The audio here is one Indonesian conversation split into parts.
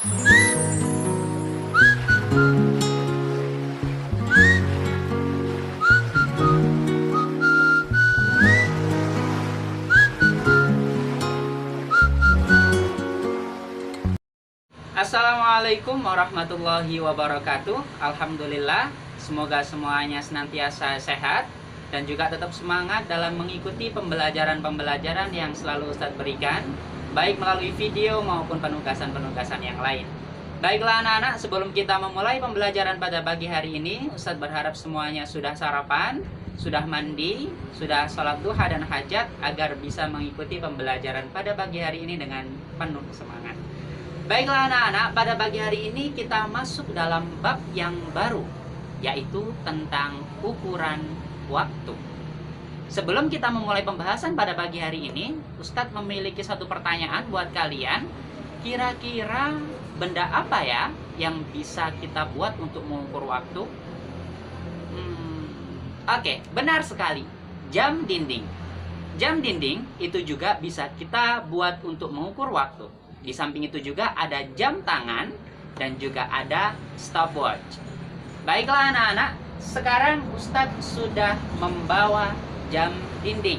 Assalamualaikum warahmatullahi wabarakatuh. Alhamdulillah, semoga semuanya senantiasa sehat dan juga tetap semangat dalam mengikuti pembelajaran-pembelajaran yang selalu Ustadz berikan, baik melalui video maupun penugasan-penugasan yang lain. Baiklah anak-anak, sebelum kita memulai pembelajaran pada pagi hari ini, Ustadz berharap semuanya sudah sarapan, sudah mandi, sudah sholat duha dan hajat, agar bisa mengikuti pembelajaran pada pagi hari ini dengan penuh semangat. Baiklah anak-anak, pada pagi hari ini kita masuk dalam bab yang baru, yaitu tentang ukuran waktu. Sebelum kita memulai pembahasan pada pagi hari ini, Ustadz memiliki satu pertanyaan buat kalian. Kira-kira benda apa ya yang bisa kita buat untuk mengukur waktu? Oke, benar sekali. Jam dinding. Jam dinding itu juga bisa kita buat untuk mengukur waktu. Di samping itu juga ada jam tangan dan juga ada stopwatch. Baiklah anak-anak, sekarang Ustadz sudah membawa jam dinding.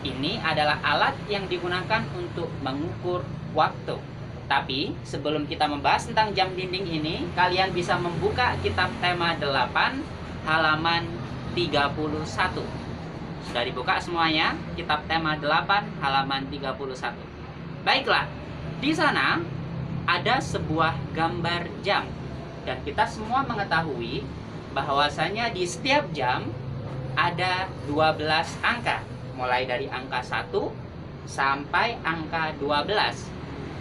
Ini adalah alat yang digunakan untuk mengukur waktu. Tapi sebelum kita membahas tentang jam dinding ini, kalian bisa membuka kitab tema 8 halaman 31. Sudah dibuka semuanya? Kitab tema 8 halaman 31. Baiklah. Di sana ada sebuah gambar jam dan kita semua mengetahui bahwasanya di setiap jam ada 12 angka, mulai dari angka 1 sampai angka 12.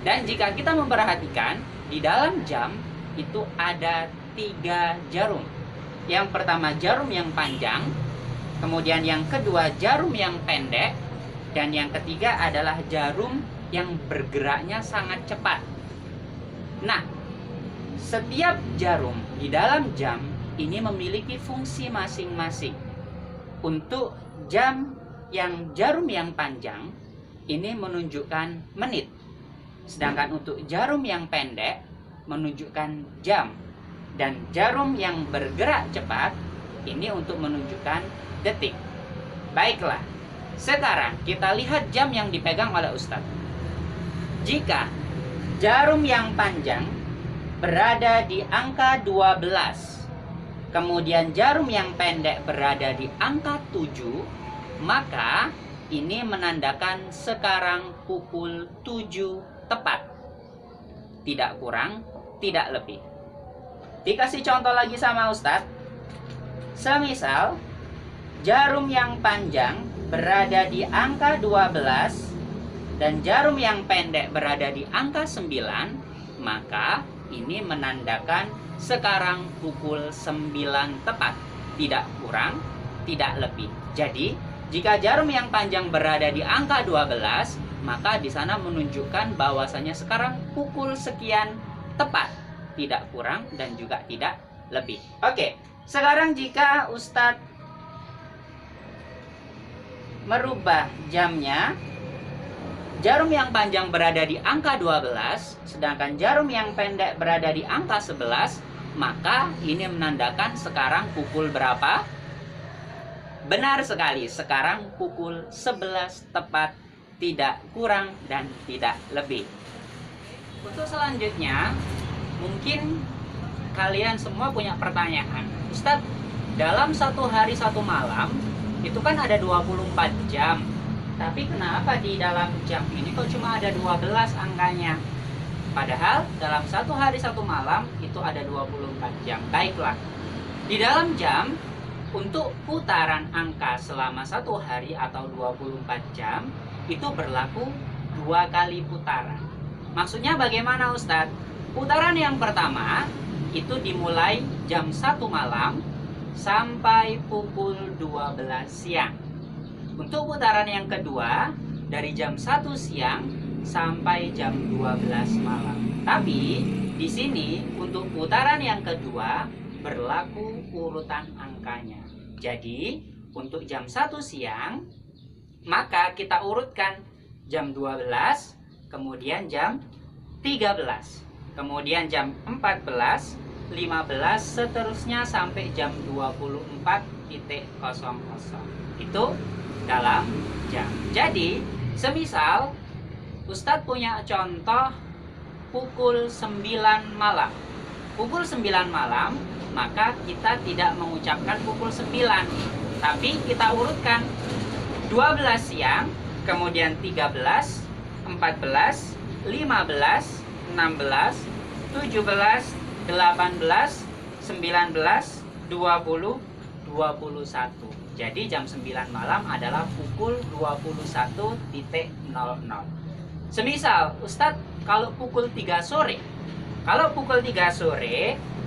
Dan jika kita memperhatikan, di dalam jam itu ada 3 jarum. Yang pertama jarum yang panjang, kemudian yang kedua jarum yang pendek, dan yang ketiga adalah jarum yang bergeraknya sangat cepat. Nah, setiap jarum di dalam jam ini memiliki fungsi masing-masing. Untuk jarum yang panjang ini menunjukkan menit, sedangkan untuk jarum yang pendek menunjukkan jam, dan jarum yang bergerak cepat ini untuk menunjukkan detik. Baiklah, sekarang kita lihat jam yang dipegang oleh Ustadz. Jika jarum yang panjang berada di angka 12, kemudian jarum yang pendek berada di angka 7, maka ini menandakan sekarang pukul 7 tepat. Tidak kurang, tidak lebih. Dikasih contoh lagi sama Ustadz. Semisal jarum yang panjang berada di angka 12 dan jarum yang pendek berada di angka 9, maka ini menandakan sekarang pukul 9 tepat. Tidak kurang, tidak lebih. Jadi, jika jarum yang panjang berada di angka 12, maka di sana menunjukkan bahwasanya sekarang pukul sekian tepat. Tidak kurang dan juga tidak lebih. Oke, sekarang jika Ustadz merubah jamnya, jarum yang panjang berada di angka 12, sedangkan jarum yang pendek berada di angka 11, maka ini menandakan sekarang pukul berapa? Benar sekali, sekarang pukul 11 tepat, tidak kurang dan tidak lebih. Untuk selanjutnya, mungkin kalian semua punya pertanyaan. Ustadz, dalam satu hari satu malam, itu kan ada 24 jam. Tapi kenapa di dalam jam ini kok cuma ada 12 angkanya? Padahal dalam satu hari satu malam itu ada 24 jam. Baiklah, di dalam jam untuk putaran angka selama satu hari atau 24 jam itu berlaku 2 kali putaran. Maksudnya bagaimana Ustadz? Putaran yang pertama itu dimulai jam 1 malam sampai pukul 12 siang. Untuk putaran yang kedua, dari jam 1 siang sampai jam 12 malam. Tapi di sini untuk putaran yang kedua berlaku urutan angkanya. Jadi untuk jam 1 siang maka kita urutkan jam 12, kemudian jam 13. kemudian jam 14, 15, seterusnya sampai jam 24.00. Itu dalam jam. Jadi, semisal Ustadz punya contoh pukul 9 malam. Pukul 9 malam, maka kita tidak mengucapkan pukul 9, tapi kita urutkan 12 siang, kemudian 13, 14, 15, 16, 17, 18, 19, 20, 21. Jadi jam 9 malam adalah pukul 21.00. Semisal Ustadz kalau pukul 3 sore,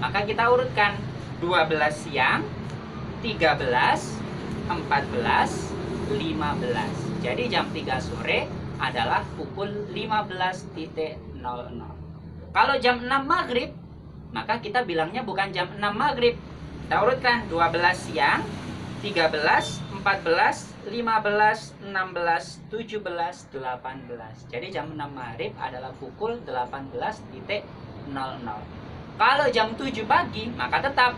maka kita urutkan 12 siang, 13, 14, 15. Jadi jam 3 sore adalah pukul 15.00. Kalau jam 6 maghrib, maka kita bilangnya bukan jam 6 maghrib. Kita urutkan 12 siang, 13, 14, 15, 16, 17, 18. Jadi jam 6 maghrib adalah pukul 18.00. Kalau jam 7 pagi, maka tetap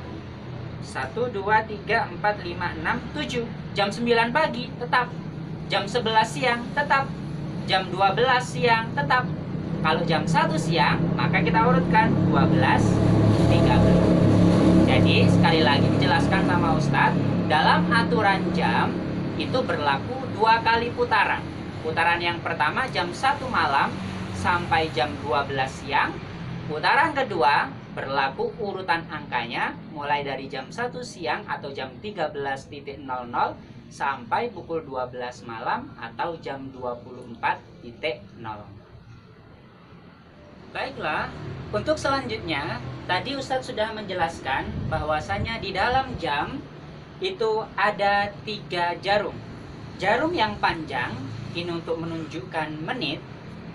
1, 2, 3, 4, 5, 6, 7. Jam 9 pagi tetap. Jam 11 siang tetap. Jam 12 siang tetap. Kalau jam 1 siang, maka kita urutkan 12, 13. Jadi sekali lagi dijelaskan sama Ustadz, dalam aturan jam itu berlaku 2 kali putaran. Putaran yang pertama jam 1 malam sampai jam 12 siang. Putaran kedua berlaku urutan angkanya mulai dari jam 1 siang atau jam 13.00 sampai pukul 12 malam atau jam 24.00. Baiklah, untuk selanjutnya tadi Ustadz sudah menjelaskan bahwasanya di dalam jam itu ada 3 jarum. Jarum yang panjang ini untuk menunjukkan menit,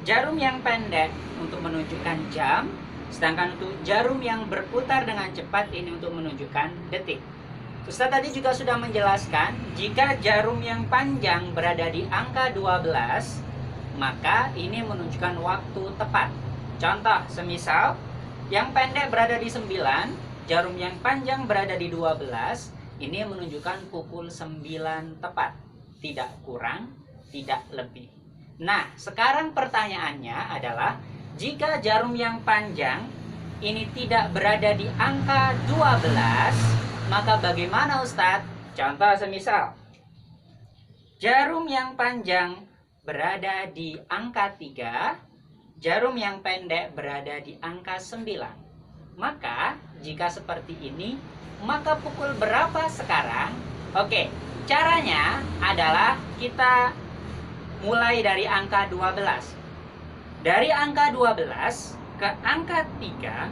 jarum yang pendek untuk menunjukkan jam, sedangkan untuk jarum yang berputar dengan cepat ini untuk menunjukkan detik. Ustadz tadi juga sudah menjelaskan jika jarum yang panjang berada di angka 12, maka ini menunjukkan waktu tepat. Contoh, semisal yang pendek berada di 9, jarum yang panjang berada di 12, ini menunjukkan pukul 9 tepat. Tidak kurang, tidak lebih. Nah, sekarang pertanyaannya adalah, jika jarum yang panjang ini tidak berada di angka 12, maka bagaimana Ustadz? Contoh semisal, jarum yang panjang berada di angka 3, jarum yang pendek berada di angka 9. Maka, jika seperti ini, maka pukul berapa sekarang? Oke, caranya adalah kita mulai dari angka 12. Dari angka 12 ke angka 3,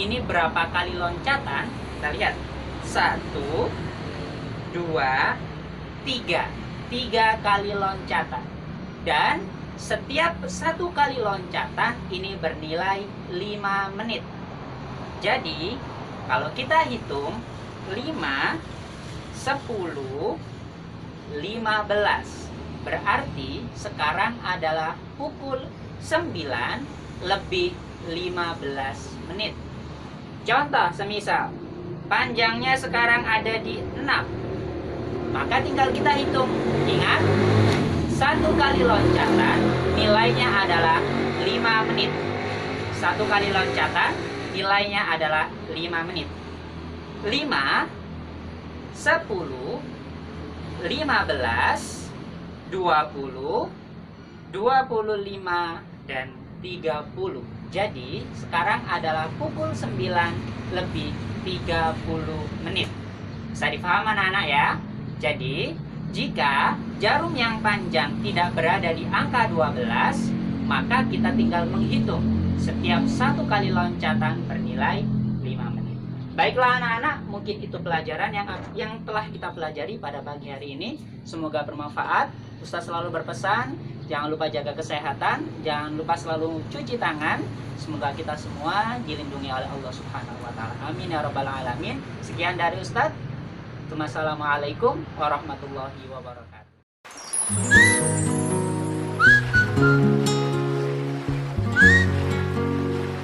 ini berapa kali loncatan? Kita lihat. 1, 2, 3. 3 kali loncatan. Dan setiap 1 kali loncatan ini bernilai 5 menit. Jadi, kalau kita hitung 5, 10, 15. Berarti sekarang adalah pukul 9 lebih 15 menit. Contoh semisal, panjangnya sekarang ada di 6. Maka tinggal kita hitung. Ingat, 1 kali loncatan nilainya adalah 5 menit. 1 kali loncatan nilainya adalah 5 menit. 5, 10, 15, 20, 25, dan 30. Jadi sekarang adalah pukul 9 lebih 30 menit. Bisa dipaham anak-anak ya? Jadi jika jarum yang panjang tidak berada di angka 12, maka kita tinggal menghitung setiap 1 kali loncatan bernilai 5 menit. Baiklah anak-anak, mungkin itu pelajaran yang telah kita pelajari pada pagi hari ini. Semoga bermanfaat. Ustaz selalu berpesan, jangan lupa jaga kesehatan, jangan lupa selalu cuci tangan. Semoga kita semua dilindungi oleh Allah Subhanahu wa taala. Amin ya rabbal alamin. Sekian dari Ustaz. Wassalamualaikum warahmatullahi wabarakatuh.